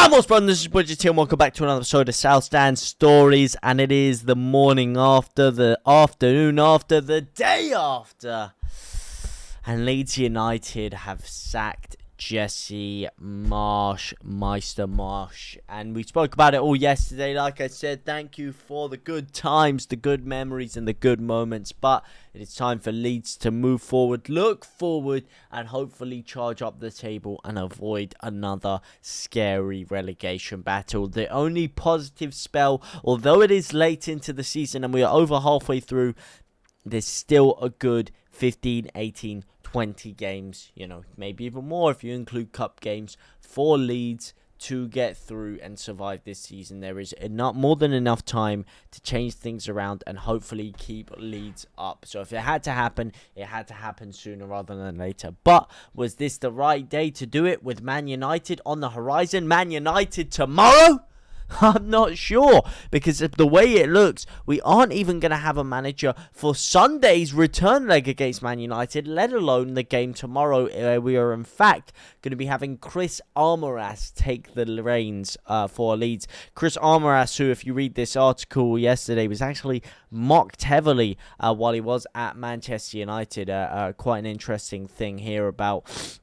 Vamos, bro, this is JTLive. Welcome back to another episode of South Stand Stories. And it is the morning after, the afternoon after, the day after. And Leeds United have sacked Jesse Marsch, Meister Marsch. And we spoke about it all yesterday. Like I said, thank you for the good times, the good memories, and the good moments. But it is time for Leeds to move forward, look forward, and hopefully charge up the table and avoid another scary relegation battle. The only positive spell, although it is late into the season and we are over halfway through, there's still a good 15, 18, 20 games, you know, maybe even more if you include cup games for Leeds to get through and survive this season. There is not more than enough time to change things around and hopefully keep Leeds up. So if it had to happen, it had to happen sooner rather than later. But was this the right day to do it with Man United on the horizon? Man United tomorrow? I'm not sure, because of the way it looks, we aren't even going to have a manager for Sunday's return leg against Man United, let alone the game tomorrow. We are, in fact, going to be having Chris Armas take the reins for Leeds. Chris Armas, who, if you read this article yesterday, was actually mocked heavily while he was at Manchester United. Quite an interesting thing here about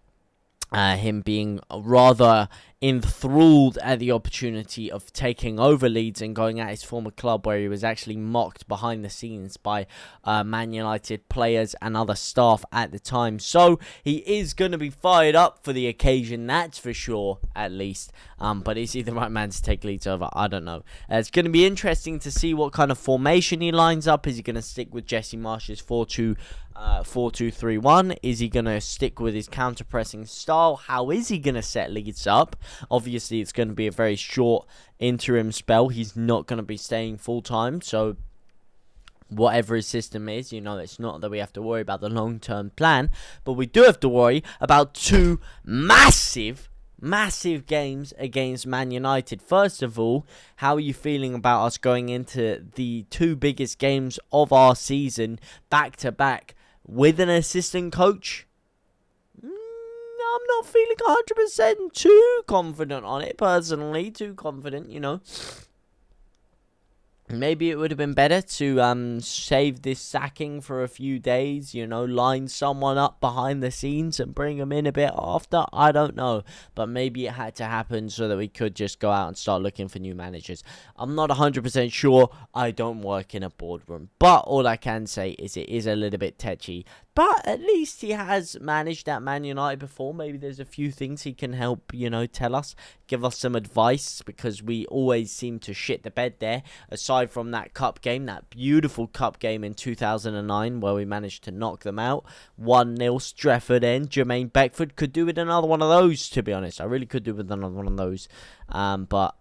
him being rather enthralled at the opportunity of taking over Leeds and going at his former club, where he was actually mocked behind the scenes by Man United players and other staff at the time. So he is going to be fired up for the occasion, that's for sure, at least. But is he the right man to take Leeds over? I don't know. It's going to be interesting to see what kind of formation he lines up. Is he going to stick with Jesse Marsch's 4-2-3-1? Is he going to stick with his counter-pressing style? How is he going to set Leeds up? Obviously, it's going to be a very short interim spell. He's not going to be staying full-time, so whatever his system is, you know, it's not that we have to worry about the long-term plan, but we do have to worry about two massive games against Man United. First of all, how are you feeling about us going into the two biggest games of our season back-to-back with an assistant coach? I'm not feeling 100% too confident on it, personally. Too confident, you know. Maybe it would have been better to save this sacking for a few days, you know, line someone up behind the scenes and bring them in a bit after. I don't know, but maybe it had to happen so that we could just go out and start looking for new managers. I'm not 100% sure. I don't work in a boardroom, but all I can say is it is a little bit tetchy. But at least he has managed at Man United before. Maybe there's a few things he can help, you know, tell us, give us some advice, because we always seem to shit the bed there. Aside from that cup game, that beautiful cup game in 2009, where we managed to knock them out 1-0, Stretford End. Jermaine Beckford could do with another one of those, to be honest. I really could do with another one of those. But,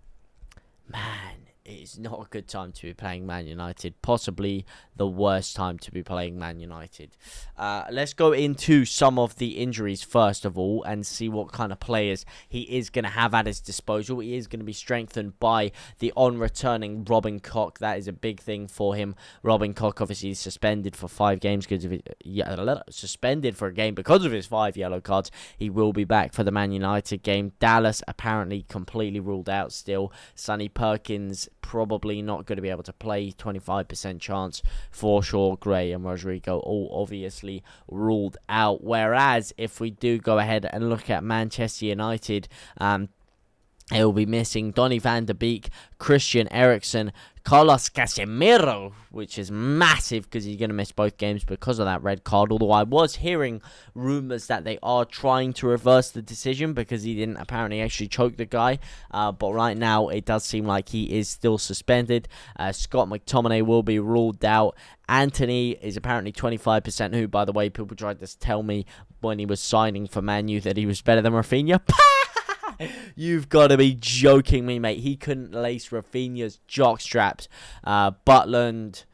man, it is not a good time to be playing Man United. Possibly the worst time to be playing Man United. Let's go into some of the injuries first of all and see what kind of players he is going to have at his disposal. He is going to be strengthened by the on-returning Robin Koch. That is a big thing for him. Robin Koch obviously is suspended for 5 games because of his, suspended for a game because of his 5 yellow cards. He will be back for the Man United game. Dallas apparently completely ruled out still. Sonny Perkins probably not going to be able to play. 25% chance. Forshaw, Gray and Rodrigo all obviously ruled out. Whereas if we do go ahead and look at Manchester United, it will be missing Donny van der Beek, Christian Eriksen, Carlos Casemiro, which is massive because he's going to miss both games because of that red card. Although I was hearing rumours that they are trying to reverse the decision because he didn't apparently actually choke the guy. But right now it does seem like he is still suspended. Scott McTominay will be ruled out. Anthony is apparently 25%, who, by the way, people tried to tell me when he was signing for Man U that he was better than Rafinha. You've got to be joking me, mate. He couldn't lace Rafinha's jock straps. Butland,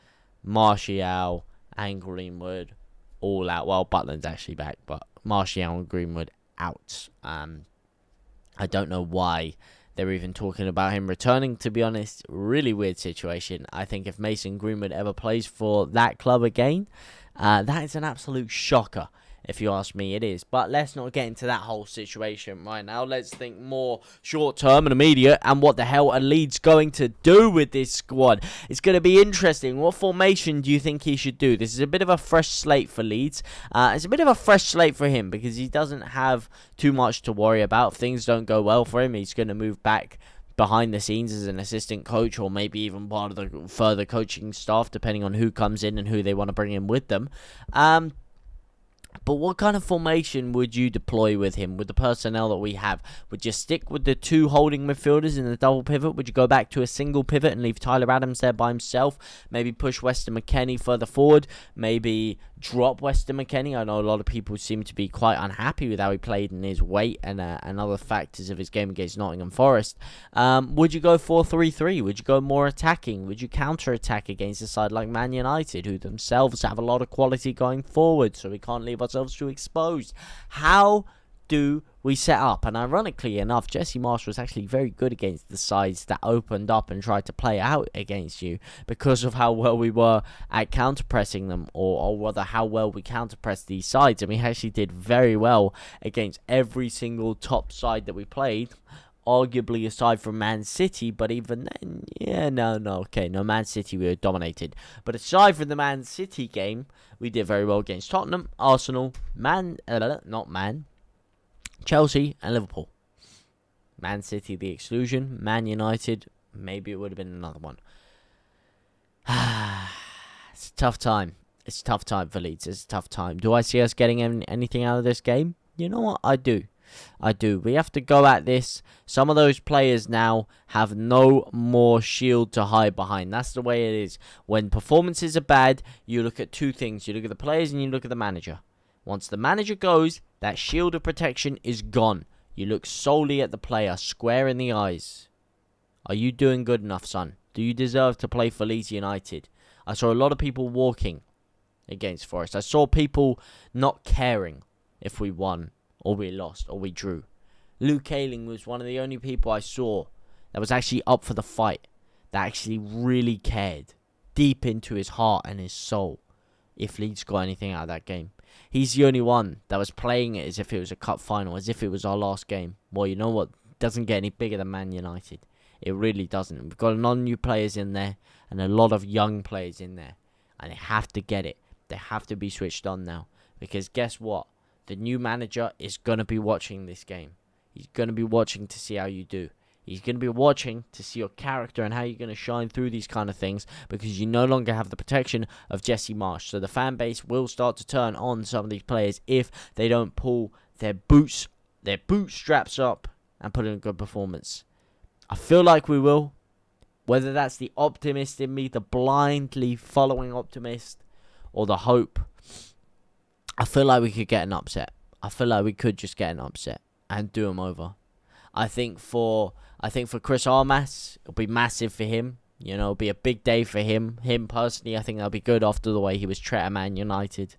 Martial, and Greenwood all out. Well, Butland's actually back, but Martial and Greenwood out. I don't know why they're even talking about him returning, to be honest. Really weird situation. I think if Mason Greenwood ever plays for that club again, that is an absolute shocker. If you ask me, it is. But let's not get into that whole situation right now. Let's think more short-term and immediate, and what the hell are Leeds going to do with this squad? It's going to be interesting. What formation do you think he should do? This is a bit of a fresh slate for Leeds. It's a bit of a fresh slate for him because he doesn't have too much to worry about. If things don't go well for him, he's going to move back behind the scenes as an assistant coach, or maybe even part of the further coaching staff, depending on who comes in and who they want to bring in with them. But what kind of formation would you deploy with him, with the personnel that we have? Would you stick with the 2 holding midfielders in the double pivot? Would you go back to a single pivot and leave Tyler Adams there by himself? Maybe push Weston McKennie further forward? Maybe drop Weston McKennie? I know a lot of people seem to be quite unhappy with how he played and his weight and other factors of his game against Nottingham Forest. Would you go 4-3-3? Would you go more attacking? Would you counter-attack against a side like Man United, who themselves have a lot of quality going forward, so we can't leave ourselves too exposed? How do we set up? And ironically enough, Jesse Marsch was actually very good against the sides that opened up and tried to play out against you because of how well we were at counter-pressing them, or rather how well we counter-pressed these sides. And we actually did very well against every single top side that we played, arguably aside from Man City. But even then, Man City we were dominated. But aside from the Man City game, we did very well against Tottenham, Arsenal, Chelsea and Liverpool. Man City the exclusion. Man United, maybe it would have been another one. It's a tough time. It's a tough time for Leeds. It's a tough time. Do I see us getting anything out of this game? You know what? I do. We have to go at this. Some of those players now have no more shield to hide behind. That's the way it is. When performances are bad, you look at 2 things. You look at the players and you look at the manager. Once the manager goes, that shield of protection is gone. You look solely at the player, square in the eyes. Are you doing good enough, son? Do you deserve to play for Leeds United? I saw a lot of people walking against Forest. I saw people not caring if we won or we lost or we drew. Luke Ayling was one of the only people I saw that was actually up for the fight, that actually really cared deep into his heart and his soul if Leeds got anything out of that game. He's the only one that was playing it as if it was a cup final, as if it was our last game. Well, you know what? It doesn't get any bigger than Man United. It really doesn't. We've got a lot of new players in there and a lot of young players in there. And they have to get it. They have to be switched on now. Because guess what? The new manager is going to be watching this game. He's going to be watching to see how you do. He's going to be watching to see your character and how you're going to shine through these kind of things, because you no longer have the protection of Jesse Marsch. So the fan base will start to turn on some of these players if they don't pull their bootstraps up and put in a good performance. I feel like we will. Whether that's the optimist in me, the blindly following optimist, or the hope, I feel like we could get an upset. I feel like we could just get an upset and do them over. I think for Chris Armas, it'll be massive for him. You know, it'll be a big day for him. Him personally, I think that'll be good after the way he was treated at Man United.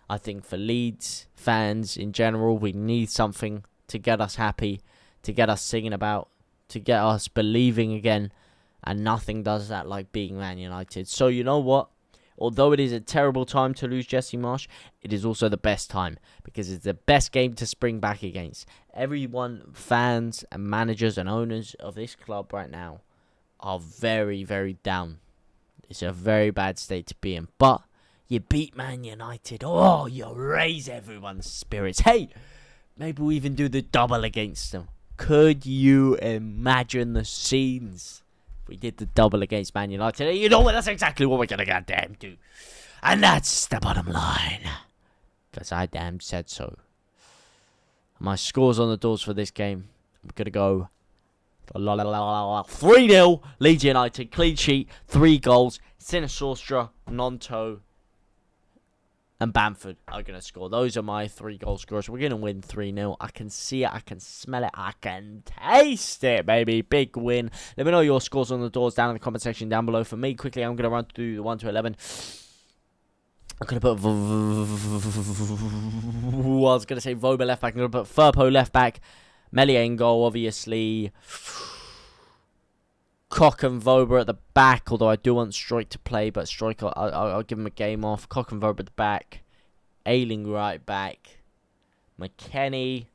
I think for Leeds fans in general, we need something to get us happy, to get us singing about, to get us believing again. And nothing does that like beating Man United. So you know what? Although it is a terrible time to lose Jesse Marsch, it is also the best time, because it's the best game to spring back against. Everyone, fans and managers and owners of this club right now are very, very down. It's a very bad state to be in. But you beat Man United. Oh, you raise everyone's spirits. Hey, maybe we even do the double against them. Could you imagine the scenes? We did the double against Man United. You know what? That's exactly what we're going to goddamn do. And that's the bottom line. Because I damn said so. My scores on the doors for this game. I'm going to go 3-0. Leeds United. Clean sheet. 3 goals. Sinisostra, Nonto, and Bamford are going to score. Those are my 3 goal scorers. We're going to win 3-0. I can see it. I can smell it. I can taste it, baby. Big win. Let me know your scores on the doors down in the comment section down below. For me, quickly, I'm going to run through the 1 to 11. I'm going to put... I was going to say Voba left back. I'm going to put Firpo left back. Meslier in goal, obviously. Koch and Voba at the back, although I do want Strike to play, but Strike, I'll give him a game off. Koch and Voba at the back. Ailing right back. McKennie.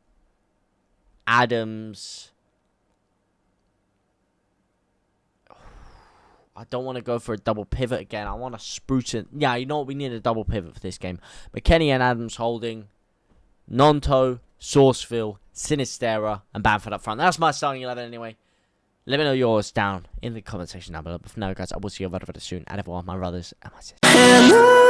Adams. I don't want to go for a double pivot again. I want to spruce it. Yeah, you know what? We need a double pivot for this game. McKennie and Adams holding. Nonto, Sourceville, Sinistera, and Bamford up front. That's my starting 11 anyway. Let me know yours down in the comment section down below. But for now, guys, I will see you very, very soon. And everyone, my brothers and my sisters.